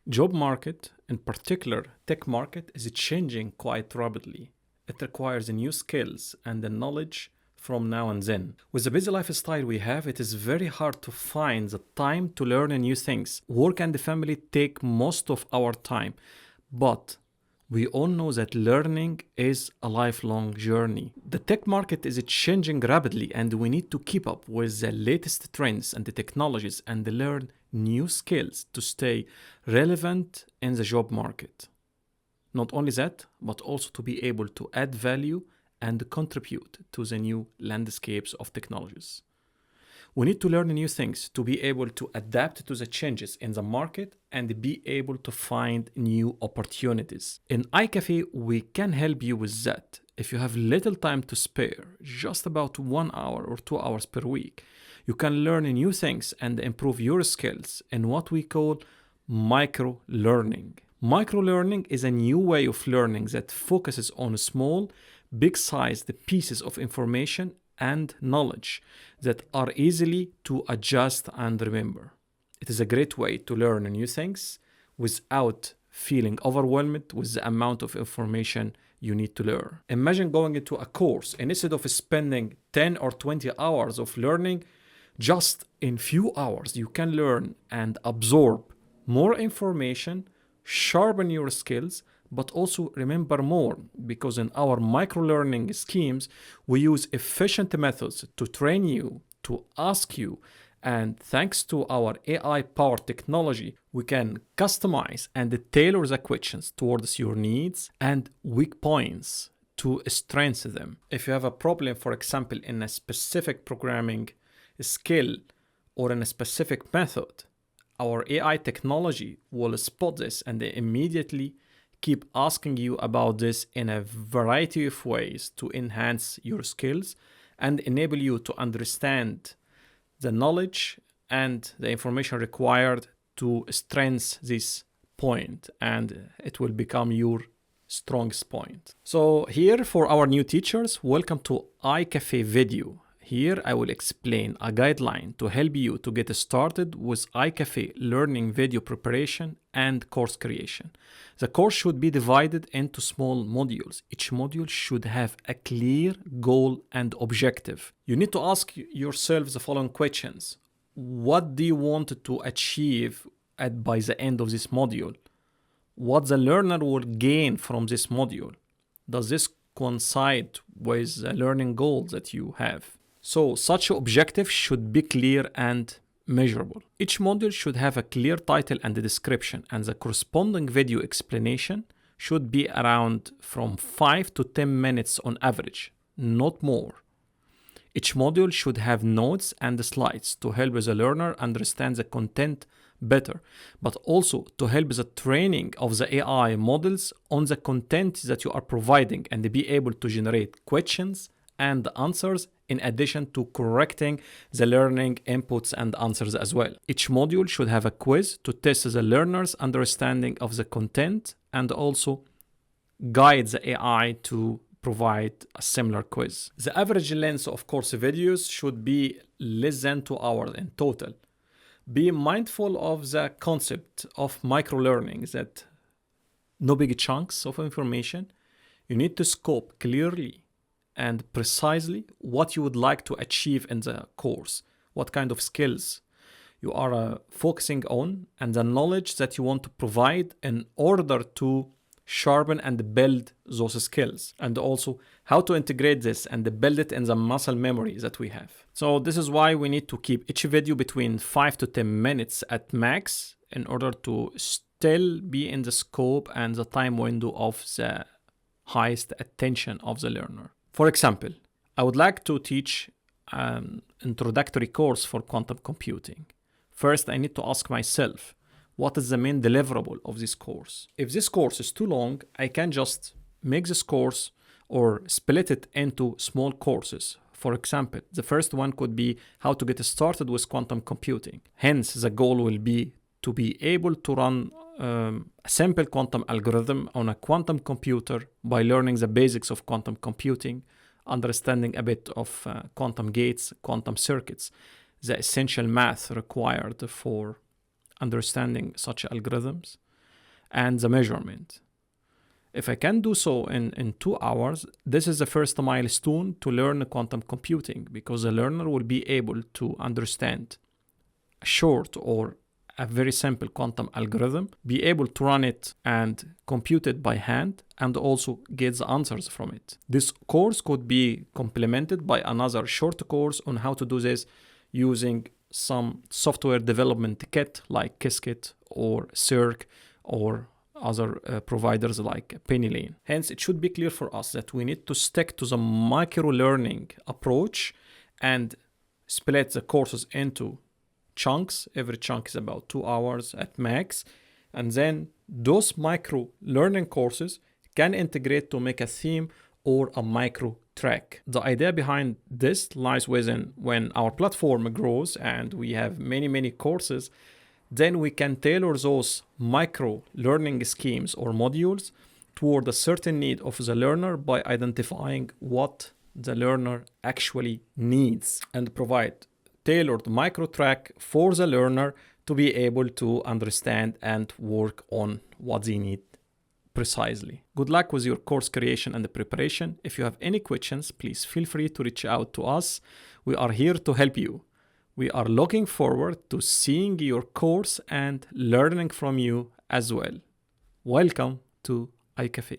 Job market, in particular tech market, is changing quite rapidly. It requires new skills and the knowledge from now and then. With the busy lifestyle we have, it is very hard to find the time to learn new things. Work and the family take most of our time, but we all know that learning is a lifelong journey. The tech market is changing rapidly and we need to keep up with the latest trends and the technologies and learn new skills to stay relevant in the job market. Not only that, but also to be able to add value and contribute to the new landscapes of technologies. We need to learn new things to be able to adapt to the changes in the market and be able to find new opportunities. In iQafé, we can help you with that. If you have little time to spare, just about 1 hour or 2 hours per week, you can learn new things and improve your skills in what we call micro-learning. Micro-learning is a new way of learning that focuses on small, big-sized pieces of information and knowledge that are easily to adjust and remember. It is a great way to learn new things without feeling overwhelmed with the amount of information you need to learn. Imagine going into a course and instead of spending 10 or 20 hours of learning, just in few hours you can learn and absorb more information, sharpen your skills, but also remember more, because in our micro-learning schemes, we use efficient methods to train you, to ask you, and thanks to our AI-powered technology, we can customize and tailor the questions towards your needs and weak points to strengthen them. If you have a problem, for example, in a specific programming skill or in a specific method, our AI technology will spot this and immediately keep asking you about this in a variety of ways to enhance your skills and enable you to understand the knowledge and the information required to strengthen this point, and it will become your strongest point. So here for our new teachers, welcome to iQafé video. Here I will explain a guideline to help you to get started with iQafé learning video preparation and course creation. The course should be divided into small modules. Each module should have a clear goal and objective. You need to ask yourself the following questions. What do you want to achieve by the end of this module? What the learner will gain from this module? Does this coincide with the learning goals that you have? So such objectives should be clear and measurable. Each module should have a clear title and a description, and the corresponding video explanation should be around from 5 to 10 minutes on average, not more. Each module should have notes and slides to help the learner understand the content better, but also to help the training of the AI models on the content that you are providing and be able to generate questions and answers in addition to correcting the learning inputs and answers as well. Each module should have a quiz to test the learner's understanding of the content and also guide the AI to provide a similar quiz. The average length of course videos should be less than 2 hours in total. Be mindful of the concept of micro-learning, that no big chunks of information. You need to scope clearly and precisely what you would like to achieve in the course, what kind of skills you are focusing on, and the knowledge that you want to provide in order to sharpen and build those skills, and also how to integrate this and build it in the muscle memory that we have. So this is why we need to keep each video between 5 to 10 minutes at max in order to still be in the scope and the time window of the highest attention of the learner. For example, I would like to teach an introductory course for quantum computing. First, I need to ask myself, what is the main deliverable of this course? If this course is too long, I can just make this course or split it into small courses. For example, the first one could be how to get started with quantum computing. Hence, the goal will be to be able to run a simple quantum algorithm on a quantum computer by learning the basics of quantum computing, understanding a bit of quantum gates, quantum circuits, the essential math required for understanding such algorithms, and the measurement. If I can do so in 2 hours, this is the first milestone to learn quantum computing, because the learner will be able to understand a short or a very simple quantum algorithm, be able to run it and compute it by hand, and also get the answers from it. This course could be complemented by another short course on how to do this using some software development kit like Qiskit or Circ or other providers like Pennyline. Hence, it should be clear for us that we need to stick to the micro-learning approach and split the courses into chunks. Every chunk is about 2 hours at max. And then those micro-learning courses can integrate to make a theme or a micro track. The idea behind this lies within when our platform grows and we have many courses, then we can tailor those micro learning schemes or modules toward a certain need of the learner by identifying what the learner actually needs and provide tailored micro track for the learner to be able to understand and work on what they need precisely. Good luck with your course creation and the preparation. If you have any questions, please feel free to reach out to us. We are here to help you. We are looking forward to seeing your course and learning from you as well. Welcome to iQafé.